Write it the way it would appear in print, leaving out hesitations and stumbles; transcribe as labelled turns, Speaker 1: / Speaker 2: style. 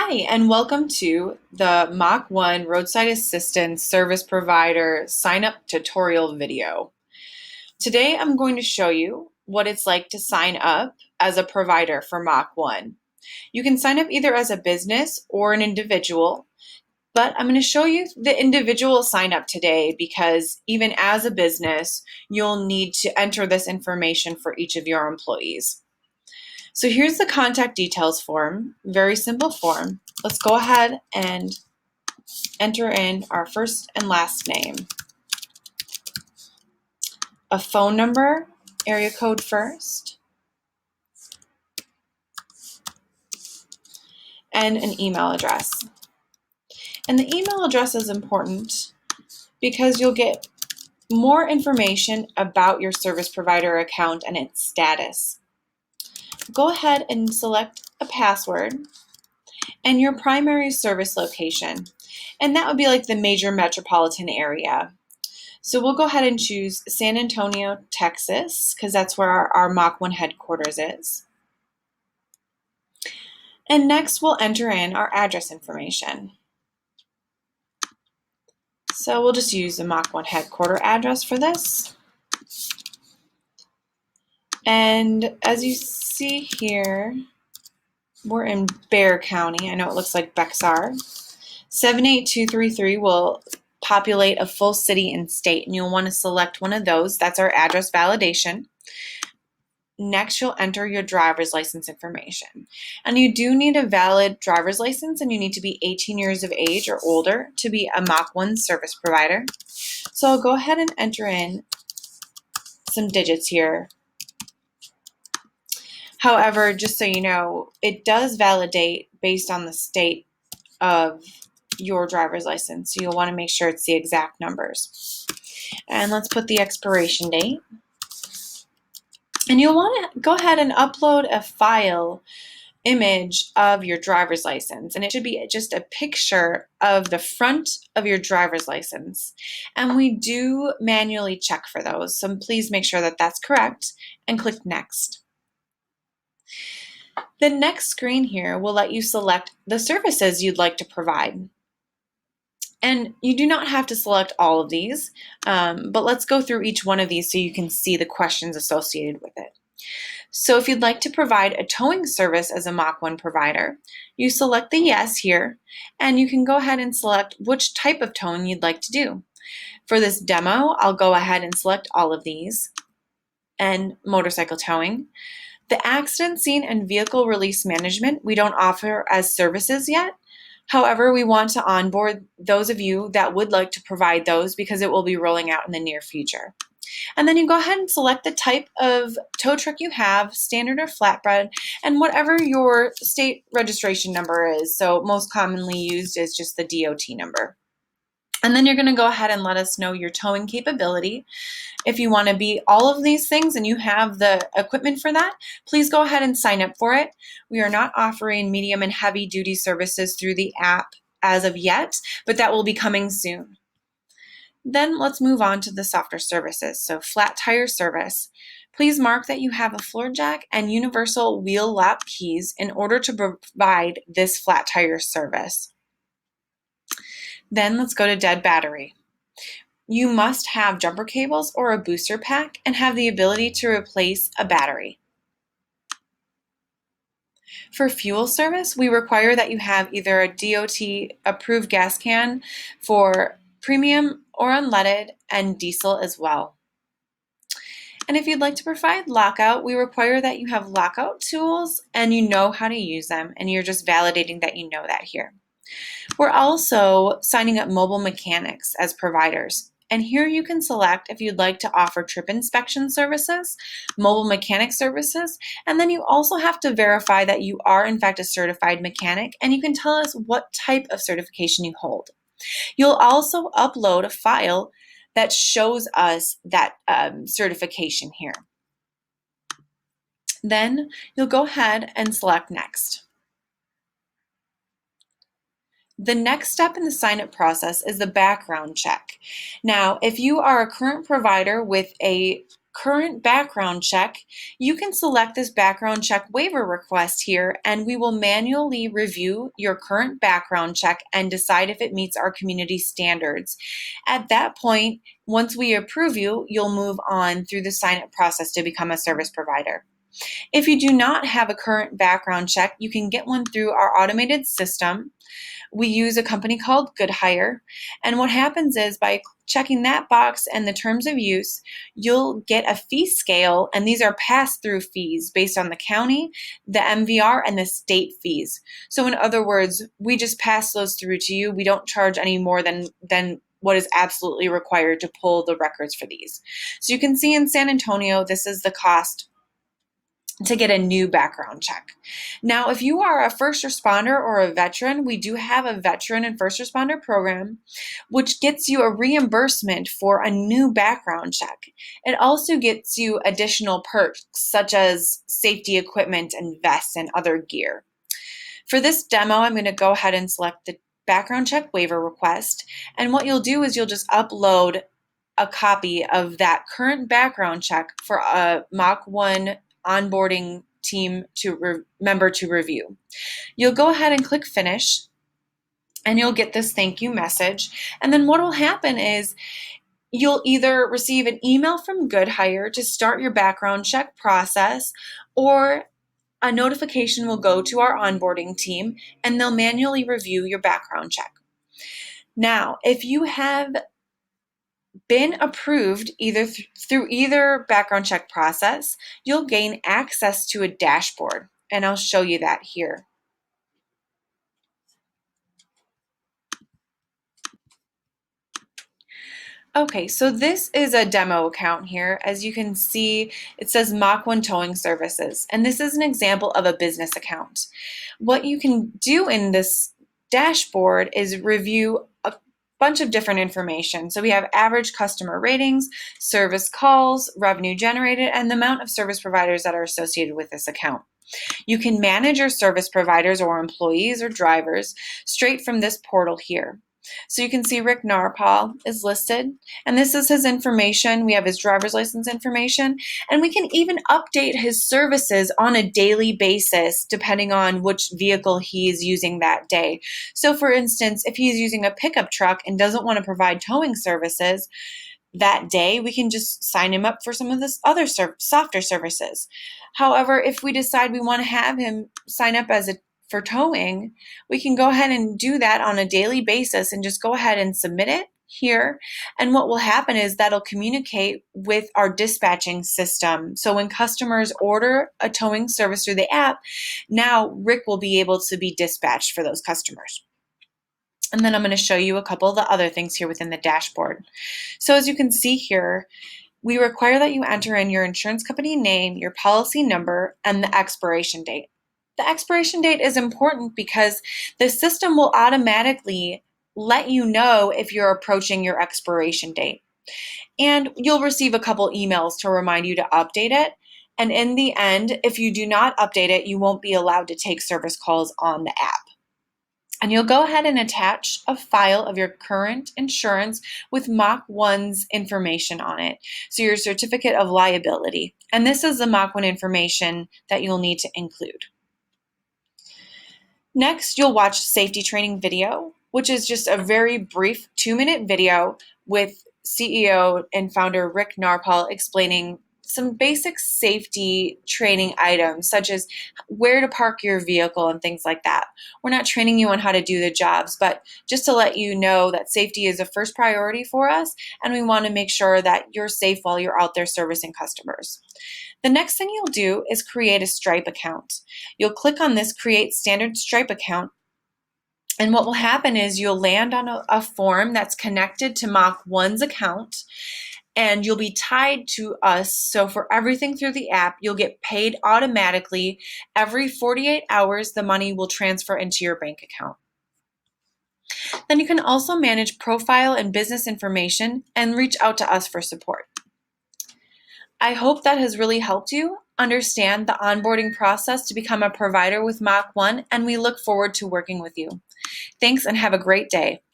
Speaker 1: Hi, and welcome to the Mach1 Roadside Assistance Service Provider sign up tutorial video. Today I'm going to show you what it's like to sign up as a provider for Mach1. You can sign up either as a business or an individual, but I'm going to show you the individual sign up today because even as a business, you'll need to enter this information for each of your employees. So here's the contact details form, very simple form. Let's go ahead and enter in our first and last name, a phone number, area code first, and an email address. And the email address is important because you'll get more information about your service provider account and its status. Go ahead and select a password and your primary service location. And that would be like the major metropolitan area. So we'll go ahead and choose San Antonio, Texas, because that's where our Mach1 headquarters is. And next we'll enter in our address information. So we'll just use the Mach1 headquarter address for this. And as you see here, we're in Bexar County. I know it looks like Bexar. 78233 will populate a full city and state, and you'll want to select one of those. That's our address validation. Next, you'll enter your driver's license information. And you do need a valid driver's license, and you need to be 18 years of age or older to be a Mach1 service provider. So I'll go ahead and enter in some digits here. However, just so you know, it does validate based on the state of your driver's license. So you'll want to make sure it's the exact numbers. And let's put the expiration date. And you'll want to go ahead and upload a file image of your driver's license. And it should be just a picture of the front of your driver's license. And we do manually check for those. So please make sure that that's correct and click Next. The next screen here will let you select the services you'd like to provide. And you do not have to select all of these, but let's go through each one of these so you can see the questions associated with it. So if you'd like to provide a towing service as a Mach1 provider, you select the yes here, and you can go ahead and select which type of towing you'd like to do. For this demo, I'll go ahead and select all of these, and motorcycle towing. The accident scene and vehicle release management we don't offer as services yet. However, we want to onboard those of you that would like to provide those because it will be rolling out in the near future. And then you go ahead and select the type of tow truck you have, standard or flatbed, and whatever your state registration number is. So most commonly used is just the DOT number. And then you're going to go ahead and let us know your towing capability. If you want to be all of these things and you have the equipment for that, please go ahead and sign up for it. We are not offering medium and heavy duty services through the app as of yet, but that will be coming soon. Then let's move on to the softer services. So flat tire service. Please mark that you have a floor jack and universal wheel lap keys in order to provide this flat tire service. Then let's go to dead battery. You must have jumper cables or a booster pack and have the ability to replace a battery. For fuel service, we require that you have either a DOT approved gas can for premium or unleaded and diesel as well. And if you'd like to provide lockout, we require that you have lockout tools and you know how to use them, and you're just validating that you know that here. We're also signing up mobile mechanics as providers. And here you can select if you'd like to offer trip inspection services, mobile mechanic services, and then you also have to verify that you are in fact a certified mechanic, and you can tell us what type of certification you hold. You'll also upload a file that shows us that certification here. Then you'll go ahead and select Next. The next step in the sign-up process is the background check. Now, if you are a current provider with a current background check, you can select this background check waiver request here, and we will manually review your current background check and decide if it meets our community standards. At that point, once we approve you, you'll move on through the sign-up process to become a service provider. If you do not have a current background check, you can get one through our automated system. We use a company called GoodHire, and what happens is by checking that box and the terms of use, you'll get a fee scale, and these are pass-through fees based on the county, the MVR, and the state fees. So in other words, we just pass those through to you. We don't charge any more than what is absolutely required to pull the records for these. So you can see in San Antonio, this is the cost to get a new background check. Now, if you are a first responder or a veteran, we do have a veteran and first responder program, which gets you a reimbursement for a new background check. It also gets you additional perks such as safety equipment and vests and other gear. For this demo, I'm going to go ahead and select the background check waiver request. And what you'll do is you'll just upload a copy of that current background check for a Mach1 onboarding team member to review. You'll go ahead and click finish, and you'll get this thank you message. And then what will happen is you'll either receive an email from GoodHire to start your background check process, or a notification will go to our onboarding team and they'll manually review your background check. Now, if you have been approved through either background check process, you'll gain access to a dashboard, and I'll show you that here. Okay, so this is a demo account here. As you can see, it says Mach1 Towing Services, and this is an example of a business account. What you can do in this dashboard is review a bunch of different information. So we have average customer ratings, service calls, revenue generated, and the amount of service providers that are associated with this account. You can manage your service providers or employees or drivers straight from this portal here. So you can see Rick Narpal is listed, and this is his information. We have his driver's license information, and we can even update his services on a daily basis depending on which vehicle he's using that day. So for instance, if he's using a pickup truck and doesn't want to provide towing services that day, we can just sign him up for some of this other softer services. However, if we decide we want to have him sign up for towing, we can go ahead and do that on a daily basis and just go ahead and submit it here. And what will happen is that'll communicate with our dispatching system. So when customers order a towing service through the app, now Rick will be able to be dispatched for those customers. And then I'm going to show you a couple of the other things here within the dashboard. So as you can see here, we require that you enter in your insurance company name, your policy number, and the expiration date. The expiration date is important because the system will automatically let you know if you're approaching your expiration date. And you'll receive a couple emails to remind you to update it. And in the end, if you do not update it, you won't be allowed to take service calls on the app. And you'll go ahead and attach a file of your current insurance with Mach1's information on it. So your certificate of liability. And this is the Mach1 information that you'll need to include. Next, you'll watch safety training video, which is just a very brief 2-minute video with CEO and founder Rick Narpal explaining some basic safety training items, such as where to park your vehicle and things like that. We're not training you on how to do the jobs, but just to let you know that safety is a first priority for us, and we want to make sure that you're safe while you're out there servicing customers. The next thing you'll do is create a Stripe account. You'll click on this Create Standard Stripe Account, and what will happen is you'll land on a form that's connected to Mach1's account, and you'll be tied to us. So for everything through the app, you'll get paid automatically. Every 48 hours, the money will transfer into your bank account. Then you can also manage profile and business information and reach out to us for support. I hope that has really helped you understand the onboarding process to become a provider with Mach1, and we look forward to working with you. Thanks, and have a great day.